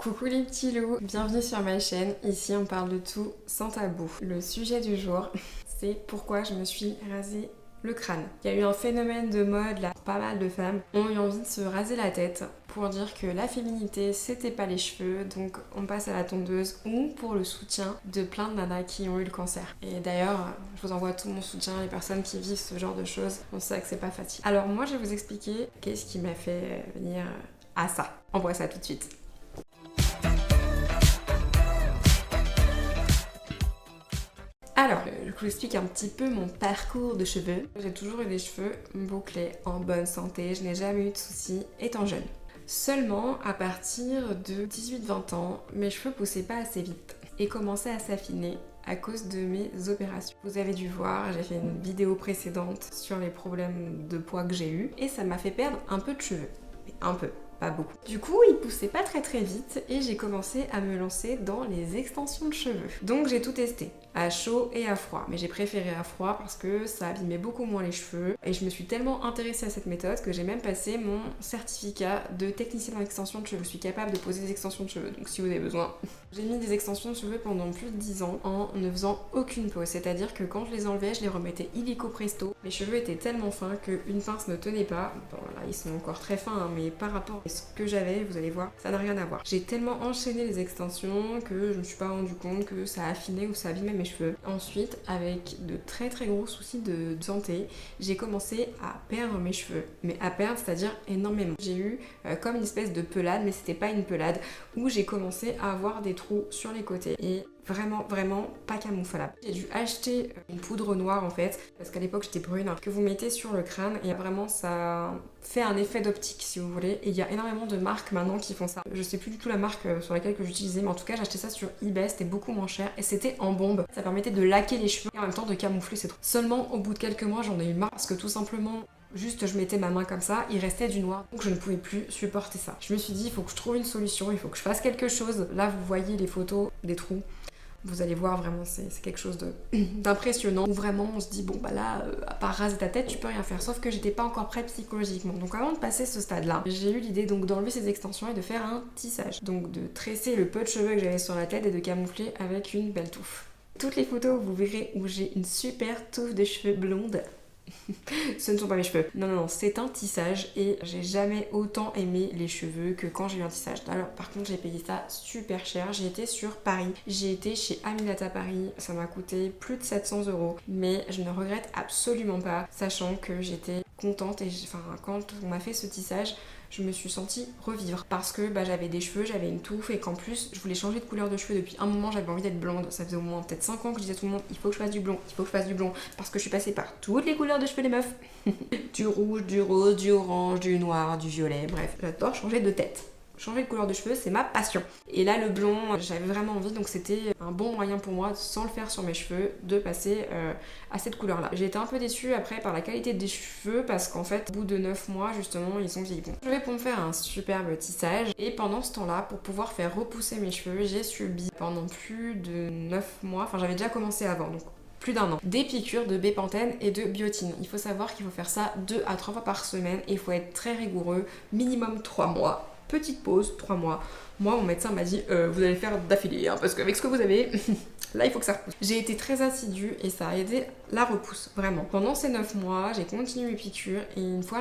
Coucou les petits loups, bienvenue sur ma chaîne. Ici on parle de tout sans tabou. Le sujet du jour, c'est pourquoi je me suis rasé le crâne. Il y a eu un phénomène de mode là, pas mal de femmes ont eu envie de se raser la tête pour dire que la féminité c'était pas les cheveux, donc on passe à la tondeuse, ou pour le soutien de plein de nanas qui ont eu le cancer. Et d'ailleurs, je vous envoie tout mon soutien à les personnes qui vivent ce genre de choses. On sait que c'est pas facile. Alors moi je vais vous expliquer qu'est-ce qui m'a fait venir à ça. On voit ça tout de suite. Alors, je vous explique un petit peu mon parcours de cheveux. J'ai toujours eu des cheveux bouclés, en bonne santé, je n'ai jamais eu de soucis étant jeune. Seulement, à partir de 18-20 ans, mes cheveux poussaient pas assez vite et commençaient à s'affiner à cause de mes opérations. Vous avez dû voir, j'ai fait une vidéo précédente sur les problèmes de poids que j'ai eu et ça m'a fait perdre un peu de cheveux. Mais un peu. Pas beaucoup. Du coup, il poussait pas très vite et j'ai commencé à me lancer dans les extensions de cheveux. Donc j'ai tout testé, à chaud et à froid. Mais j'ai préféré à froid parce que ça abîmait beaucoup moins les cheveux. Et je me suis tellement intéressée à cette méthode que j'ai même passé mon certificat de technicienne en extension de cheveux. Je suis capable de poser des extensions de cheveux, donc si vous avez besoin. J'ai mis des extensions de cheveux pendant plus de 10 ans en ne faisant aucune pause. C'est-à-dire que quand je les enlevais, je les remettais illico presto. Les cheveux étaient tellement fins qu'une pince ne tenait pas. Bon là, ils sont encore très fins, hein, mais par rapport à ce que j'avais, vous allez voir, ça n'a rien à voir. J'ai tellement enchaîné les extensions que je me suis pas rendu compte que ça affinait ou ça abîmait mes cheveux. Ensuite, avec de très gros soucis de santé, j'ai commencé à perdre mes cheveux. Mais à perdre, c'est-à-dire énormément. J'ai eu comme une espèce de pelade, mais c'était pas une pelade, où j'ai commencé à avoir des trous sur les côtés. Et vraiment pas camouflable. J'ai dû acheter une poudre noire en fait, parce qu'à l'époque j'étais brune, que vous mettez sur le crâne et vraiment ça fait un effet d'optique si vous voulez. Et il y a énormément de marques maintenant qui font ça. Je sais plus du tout la marque sur laquelle que j'utilisais, mais en tout cas j'ai acheté ça sur eBay, c'était beaucoup moins cher et c'était en bombe. Ça permettait de laquer les cheveux et en même temps de camoufler ces trous. Seulement au bout de quelques mois j'en ai eu marre parce que tout simplement juste je mettais ma main comme ça, il restait du noir, donc je ne pouvais plus supporter ça. Je me suis dit il faut que je trouve une solution, il faut que je fasse quelque chose. Là vous voyez les photos des trous. Vous allez voir vraiment c'est quelque chose d'impressionnant où vraiment on se dit bon bah là à part raser ta tête tu peux rien faire, sauf que j'étais pas encore prête psychologiquement. Donc avant de passer ce stade là, j'ai eu l'idée donc d'enlever ces extensions et de faire un tissage, donc de tresser le peu de cheveux que j'avais sur la tête et de camoufler avec une belle touffe. Toutes les photos vous verrez où j'ai une super touffe de cheveux blondes. Ce ne sont pas mes cheveux. Non, c'est un tissage et j'ai jamais autant aimé les cheveux que quand j'ai eu un tissage. Alors par contre j'ai payé ça super cher. J'ai été sur Paris, j'ai été chez Aminata Paris, ça m'a coûté plus de 700 €, mais je ne regrette absolument pas, sachant que j'étais contente et quand on m'a fait ce tissage, je me suis sentie revivre parce que j'avais des cheveux, j'avais une touffe et qu'en plus je voulais changer de couleur de cheveux depuis un moment, j'avais envie d'être blonde. Ça faisait au moins peut-être 5 ans que je disais à tout le monde il faut que je fasse du blond, il faut que je fasse du blond, parce que je suis passée par toutes les couleurs de cheveux des meufs. Du rouge, du rose, du orange, du noir, du violet, bref, j'adore changer de tête. Changer de couleur de cheveux, c'est ma passion. Et là, le blond, j'avais vraiment envie, donc c'était un bon moyen pour moi, sans le faire sur mes cheveux, de passer à cette couleur-là. J'ai été un peu déçue après par la qualité des cheveux, parce qu'en fait, au bout de 9 mois, justement, ils sont vieillis. Je vais pour me faire un superbe tissage, et pendant ce temps-là, pour pouvoir faire repousser mes cheveux, j'ai subi pendant plus de 9 mois, enfin j'avais déjà commencé avant, donc plus d'1 an, des piqûres de bépantène et de biotine. Il faut savoir qu'il faut faire ça 2 à 3 fois par semaine, et il faut être très rigoureux, minimum 3 mois. Petite pause, 3 mois. Moi, mon médecin m'a dit vous allez faire d'affilée, hein, parce qu'avec ce que vous avez, là, il faut que ça repousse. J'ai été très assidue et ça a aidé la repousse, vraiment. Pendant ces 9 mois, j'ai continué mes piqûres et une fois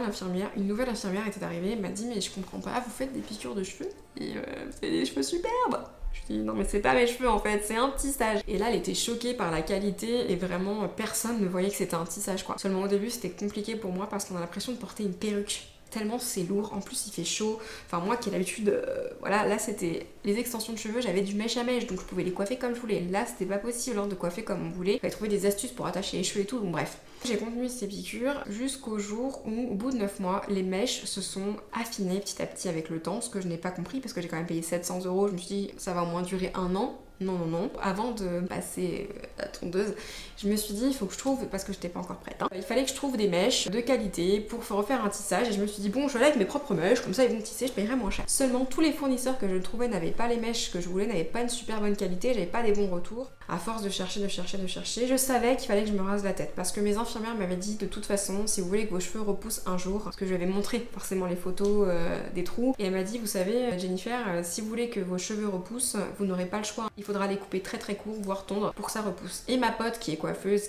une nouvelle infirmière était arrivée, elle m'a dit mais je comprends pas, vous faites des piqûres de cheveux et vous avez des cheveux superbes. Je dis non mais c'est pas mes cheveux en fait, c'est un tissage. Et là elle était choquée par la qualité et vraiment personne ne voyait que c'était un tissage quoi. Seulement au début c'était compliqué pour moi parce qu'on a l'impression de porter une perruque. Tellement c'est lourd, en plus il fait chaud. Enfin moi qui ai l'habitude, voilà, là c'était les extensions de cheveux, j'avais du mèche à mèche donc je pouvais les coiffer comme je voulais. Là c'était pas possible de coiffer comme on voulait. Il fallait trouver des astuces pour attacher les cheveux et tout, donc bref. J'ai continué ces piqûres jusqu'au jour où, au bout de 9 mois, les mèches se sont affinées petit à petit avec le temps, ce que je n'ai pas compris parce que j'ai quand même payé 700 €. Je me suis dit ça va au moins durer 1 an. Non. Avant de passer la tondeuse, je me suis dit il faut que je trouve, parce que j'étais pas encore prête, hein, il fallait que je trouve des mèches de qualité pour refaire un tissage et je me suis dit bon je vais aller avec mes propres mèches, comme ça ils vont tisser, je paierai moins cher. Seulement tous les fournisseurs que je trouvais n'avaient pas les mèches que je voulais, n'avaient pas une super bonne qualité, j'avais pas des bons retours. À force de chercher, je savais qu'il fallait que je me rase la tête parce que mes infirmières m'avaient dit de toute façon, si vous voulez que vos cheveux repoussent un jour, parce que je lui avais montré forcément les photos des trous, et elle m'a dit, vous savez Jennifer, si vous voulez que vos cheveux repoussent, vous n'aurez pas le choix, il faudra les couper très très courts, voire tondre, pour que ça repousse. Et ma pote qui est coiffeuse,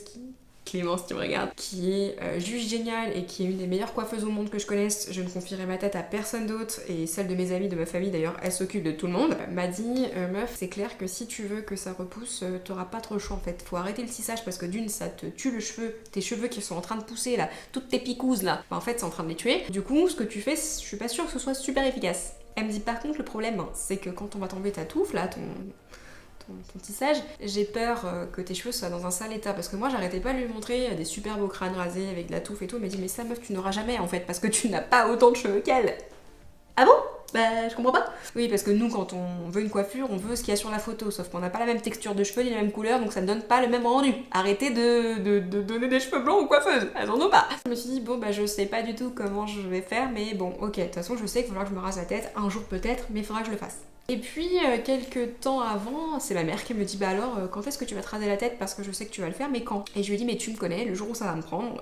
Clémence, tu me regardes, qui est juste géniale et qui est une des meilleures coiffeuses au monde que je connaisse, je ne confierai ma tête à personne d'autre, et celle de mes amis, de ma famille d'ailleurs, elle s'occupe de tout le monde, m'a dit meuf, c'est clair que si tu veux que ça repousse, t'auras pas trop le choix en fait, faut arrêter le tissage parce que d'une, ça te tue le cheveu, tes cheveux qui sont en train de pousser là, toutes tes picouses là, en fait c'est en train de les tuer, du coup ce que tu fais, je suis pas sûre que ce soit super efficace. Elle me dit par contre le problème, c'est que quand on va t'enlever ta touffe là, ton tissage, j'ai peur que tes cheveux soient dans un sale état parce que moi j'arrêtais pas de lui montrer des super beaux crânes rasés avec de la touffe et tout, elle m'a dit mais ça meuf tu n'auras jamais en fait parce que tu n'as pas autant de cheveux qu'elle. Ah bon? Bah je comprends pas. Oui parce que nous quand on veut une coiffure on veut ce qu'il y a sur la photo, sauf qu'on n'a pas la même texture de cheveux ni la même couleur donc ça ne donne pas le même rendu. Arrêtez de donner des cheveux blancs aux coiffeuses, elles en ont pas. Je me suis dit bon bah je sais pas du tout comment je vais faire mais bon ok, de toute façon je sais qu'il faudra que je me rase la tête un jour peut-être mais il faudra que je le fasse. Et puis quelques temps avant, c'est ma mère qui me dit bah alors quand est-ce que tu vas te raser la tête parce que je sais que tu vas le faire mais quand? Et je lui ai dit mais tu me connais, le jour où ça va me prendre,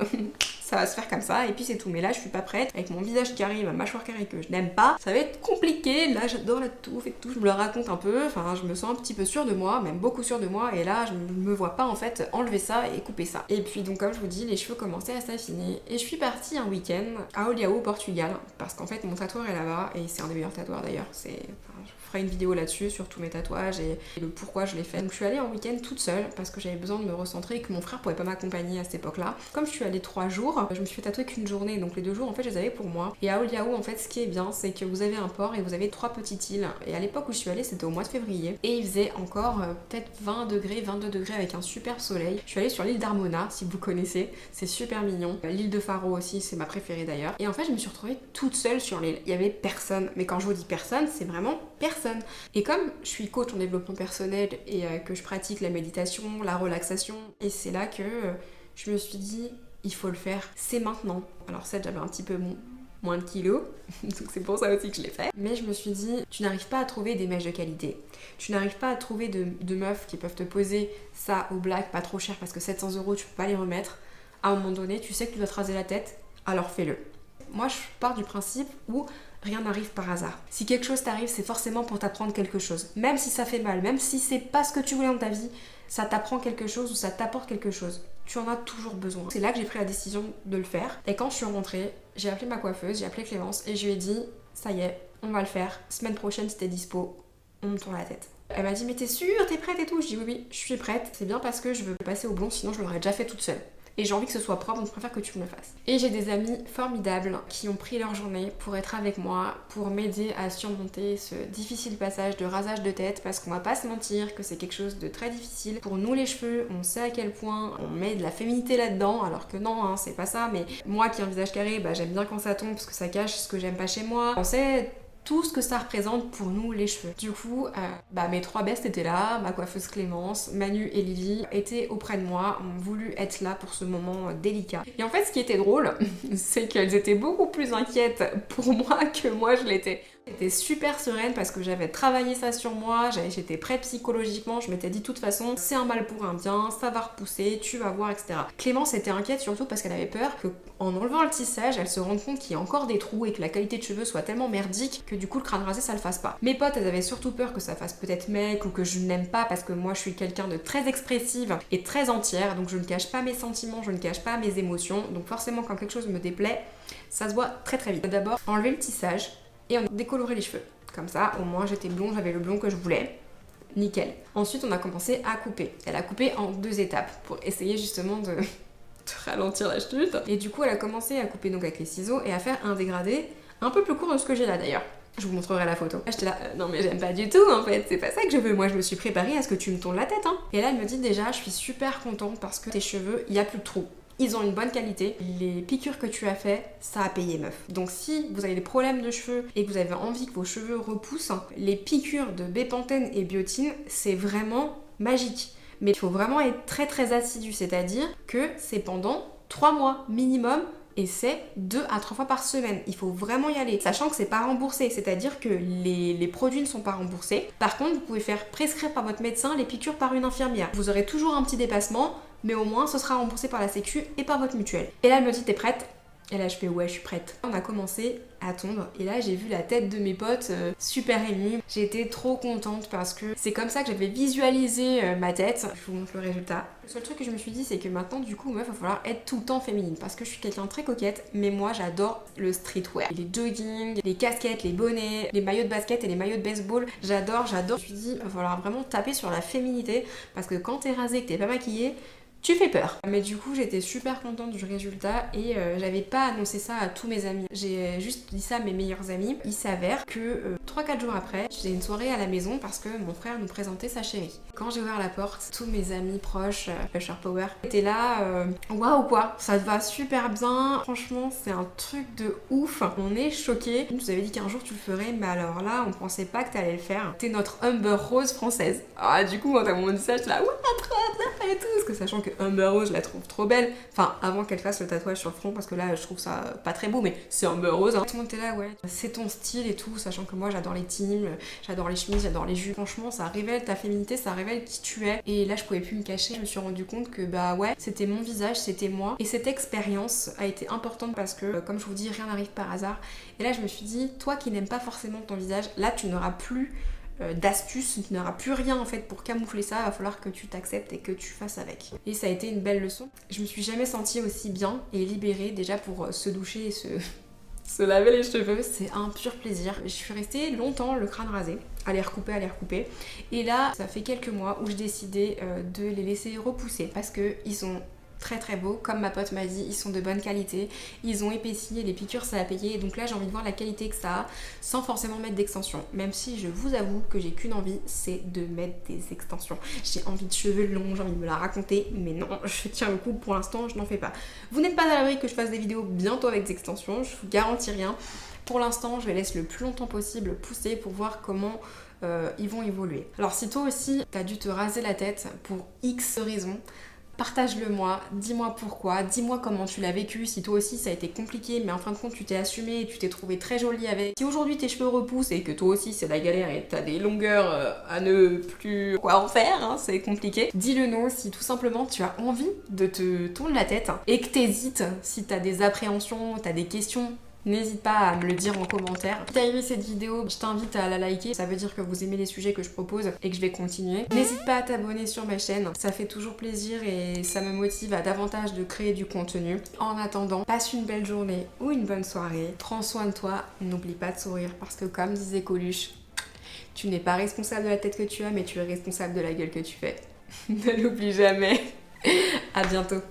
ça va se faire comme ça et puis c'est tout. Mais là je suis pas prête, avec mon visage carré, ma mâchoire carrée que je n'aime pas, ça va être compliqué, là j'adore la touffe et tout, je me le raconte un peu, enfin je me sens un petit peu sûre de moi, même beaucoup sûre de moi et là je me vois pas en fait enlever ça et couper ça. Et puis donc comme je vous dis, les cheveux commençaient à s'affiner et je suis partie un week-end à Oliao au Portugal parce qu'en fait mon tatoueur est là-bas et c'est un des meilleurs tatoueurs d'ailleurs, je ferai une vidéo là-dessus sur tous mes tatouages et le pourquoi je l'ai fait. Donc je suis allée en week-end toute seule parce que j'avais besoin de me recentrer et que mon frère pouvait pas m'accompagner à cette époque-là. Comme je suis allée 3 jours, je me suis fait tatouer qu'une journée, donc les 2 jours en fait je les avais pour moi. Et à Oliao en fait ce qui est bien c'est que vous avez un port et vous avez 3 petites îles. Et à l'époque où je suis allée c'était au mois de février et il faisait encore peut-être 20 degrés, 22 degrés avec un super soleil. Je suis allée sur l'île d'Armona si vous connaissez, c'est super mignon. L'île de Faro aussi c'est ma préférée d'ailleurs. Et en fait je me suis retrouvée toute seule sur l'île. Il y avait personne, mais quand je vous dis personne c'est vraiment personne. Et comme je suis coach en développement personnel et que je pratique la méditation, la relaxation, et c'est là que je me suis dit, il faut le faire, c'est maintenant. Alors certes, j'avais un petit peu moins de kilos, donc c'est pour ça aussi que je l'ai fait. Mais je me suis dit, tu n'arrives pas à trouver des mèches de qualité. Tu n'arrives pas à trouver de meufs qui peuvent te poser ça au black, pas trop cher, parce que 700 € tu peux pas les remettre. À un moment donné, tu sais que tu dois te raser la tête, alors fais-le. Moi, je pars du principe où rien n'arrive par hasard. Si quelque chose t'arrive, c'est forcément pour t'apprendre quelque chose. Même si ça fait mal, même si c'est pas ce que tu voulais dans ta vie, ça t'apprend quelque chose ou ça t'apporte quelque chose. Tu en as toujours besoin. C'est là que j'ai pris la décision de le faire. Et quand je suis rentrée, j'ai appelé ma coiffeuse, j'ai appelé Clémence et je lui ai dit, ça y est, on va le faire. Semaine prochaine, si t'es dispo, on me tourne la tête. Elle m'a dit, mais t'es sûre, t'es prête et tout? Je dis oui, je suis prête. C'est bien parce que je veux passer au blond, sinon je l'aurais déjà fait toute seule. Et j'ai envie que ce soit propre, donc je préfère que tu me le fasses. Et j'ai des amis formidables qui ont pris leur journée pour être avec moi, pour m'aider à surmonter ce difficile passage de rasage de tête, parce qu'on va pas se mentir que c'est quelque chose de très difficile. Pour nous les cheveux, on sait à quel point on met de la féminité là-dedans, alors que non, hein, c'est pas ça, mais moi qui ai un visage carré, bah, j'aime bien quand ça tombe parce que ça cache ce que j'aime pas chez moi. On sait tout ce que ça représente pour nous les cheveux. Du coup, mes 3 bestes étaient là, ma coiffeuse Clémence, Manu et Lily étaient auprès de moi, ont voulu être là pour ce moment délicat. Et en fait, ce qui était drôle, c'est qu'elles étaient beaucoup plus inquiètes pour moi que moi je l'étais. J'étais super sereine parce que j'avais travaillé ça sur moi, j'étais prête psychologiquement, je m'étais dit de toute façon c'est un mal pour un bien, ça va repousser, tu vas voir, etc. Clémence était inquiète surtout parce qu'elle avait peur qu'en enlevant le tissage, elle se rende compte qu'il y a encore des trous et que la qualité de cheveux soit tellement merdique que du coup le crâne rasé ça le fasse pas. Mes potes elles avaient surtout peur que ça fasse peut-être mec ou que je n'aime pas parce que moi je suis quelqu'un de très expressive et très entière, donc je ne cache pas mes sentiments, je ne cache pas mes émotions, donc forcément quand quelque chose me déplaît, ça se voit très très vite. D'abord enlever le tissage et on a décoloré les cheveux. Comme ça, au moins j'étais blonde, j'avais le blond que je voulais. Nickel. Ensuite, on a commencé à couper. Elle a coupé en 2 étapes pour essayer justement de ralentir la chute. Et du coup, elle a commencé à couper donc avec les ciseaux et à faire un dégradé un peu plus court de ce que j'ai là d'ailleurs. Je vous montrerai la photo. J'étais là, non mais j'aime pas du tout en fait, c'est pas ça que je veux. Moi je me suis préparée à ce que tu me tournes la tête hein. Et là elle me dit déjà, je suis super contente parce que tes cheveux, il y a plus de trous. Ils ont une bonne qualité. Les piqûres que tu as fait, ça a payé meuf. Donc si vous avez des problèmes de cheveux et que vous avez envie que vos cheveux repoussent, les piqûres de bépantène et biotine, c'est vraiment magique. Mais il faut vraiment être très très assidu, c'est-à-dire que c'est pendant 3 mois minimum et c'est 2 à 3 fois par semaine. Il faut vraiment y aller, sachant que c'est pas remboursé, c'est-à-dire que les produits ne sont pas remboursés. Par contre, vous pouvez faire prescrire par votre médecin les piqûres par une infirmière. Vous aurez toujours un petit dépassement, mais au moins ce sera remboursé par la sécu et par votre mutuelle. Et là elle me dit t'es prête? Et là je fais ouais je suis prête. On a commencé à tondre et là j'ai vu la tête de mes potes super émue. J'ai été trop contente parce que c'est comme ça que j'avais visualisé ma tête. Je vous montre le résultat. Le seul truc que je me suis dit c'est que maintenant du coup meuf il va falloir être tout le temps féminine parce que je suis quelqu'un de très coquette, mais moi j'adore le streetwear. Les joggings, les casquettes, les bonnets, les maillots de basket et les maillots de baseball. J'adore. Je me suis dit il va falloir vraiment taper sur la féminité parce que quand t'es rasée, que t'es pas maquillée, tu fais peur. Mais du coup j'étais super contente du résultat et j'avais pas annoncé ça à tous mes amis. J'ai juste dit ça à mes meilleurs amis. Il s'avère que 3-4 jours après, j'ai une soirée à la maison parce que mon frère nous présentait sa chérie. Quand j'ai ouvert la porte, tous mes amis proches, Pusher Power, étaient là, waouh quoi, ça te va super bien. Franchement c'est un truc de ouf. On est choqués. Tu nous avais dit qu'un jour tu le ferais, mais alors là on pensait pas que t'allais le faire. T'es notre Amber Rose française. Ah du coup quand on dit ça, je suis là, ouais trop bien et tout. Parce que sachant que Amber Rose, je la trouve trop belle. Enfin, avant qu'elle fasse le tatouage sur le front, parce que là, je trouve ça pas très beau, mais c'est Amber Rose. Hein. Tout le monde était là, ouais, c'est ton style et tout, sachant que moi, j'adore les teams, j'adore les chemises, j'adore les jupes. Franchement, ça révèle ta féminité, ça révèle qui tu es. Et là, je pouvais plus me cacher. Je me suis rendu compte que, bah ouais, c'était mon visage, c'était moi. Et cette expérience a été importante parce que, comme je vous dis, rien n'arrive par hasard. Et là, je me suis dit, toi qui n'aimes pas forcément ton visage, là, tu n'auras plus d'astuces, tu n'auras plus rien en fait pour camoufler ça, il va falloir que tu t'acceptes et que tu fasses avec. Et ça a été une belle leçon. Je me suis jamais sentie aussi bien et libérée déjà pour se doucher et se laver les cheveux, c'est un pur plaisir. Je suis restée longtemps le crâne rasé, à les recouper. Et là, ça fait quelques mois où je décidais de les laisser repousser parce que ils sont très très beaux, comme ma pote m'a dit, ils sont de bonne qualité, ils ont épaissi et les piqûres ça a payé, et donc là j'ai envie de voir la qualité que ça a sans forcément mettre d'extensions, même si je vous avoue que j'ai qu'une envie, c'est de mettre des extensions. J'ai envie de cheveux longs, j'ai envie de me la raconter, mais non, je tiens le coup, pour l'instant je n'en fais pas. Vous n'êtes pas à l'abri que je fasse des vidéos bientôt avec des extensions, je vous garantis rien. Pour l'instant je les laisse le plus longtemps possible pousser pour voir comment ils vont évoluer. Alors si toi aussi t'as dû te raser la tête pour X raisons, partage-le moi, dis-moi pourquoi, dis-moi comment tu l'as vécu, si toi aussi ça a été compliqué mais en fin de compte tu t'es assumé et tu t'es trouvé très jolie avec. Si aujourd'hui tes cheveux repoussent et que toi aussi c'est la galère et t'as des longueurs à ne plus quoi en faire, hein, c'est compliqué, dis-le nous. Si tout simplement tu as envie de te tourner la tête et que t'hésites, si t'as des appréhensions, t'as des questions, n'hésite pas à me le dire en commentaire. Si t'as aimé cette vidéo, je t'invite à la liker. Ça veut dire que vous aimez les sujets que je propose et que je vais continuer. N'hésite pas à t'abonner sur ma chaîne. Ça fait toujours plaisir et ça me motive à davantage de créer du contenu. En attendant, passe une belle journée ou une bonne soirée. Prends soin de toi. N'oublie pas de sourire parce que comme disait Coluche, tu n'es pas responsable de la tête que tu as, mais tu es responsable de la gueule que tu fais. Ne l'oublie jamais. À bientôt.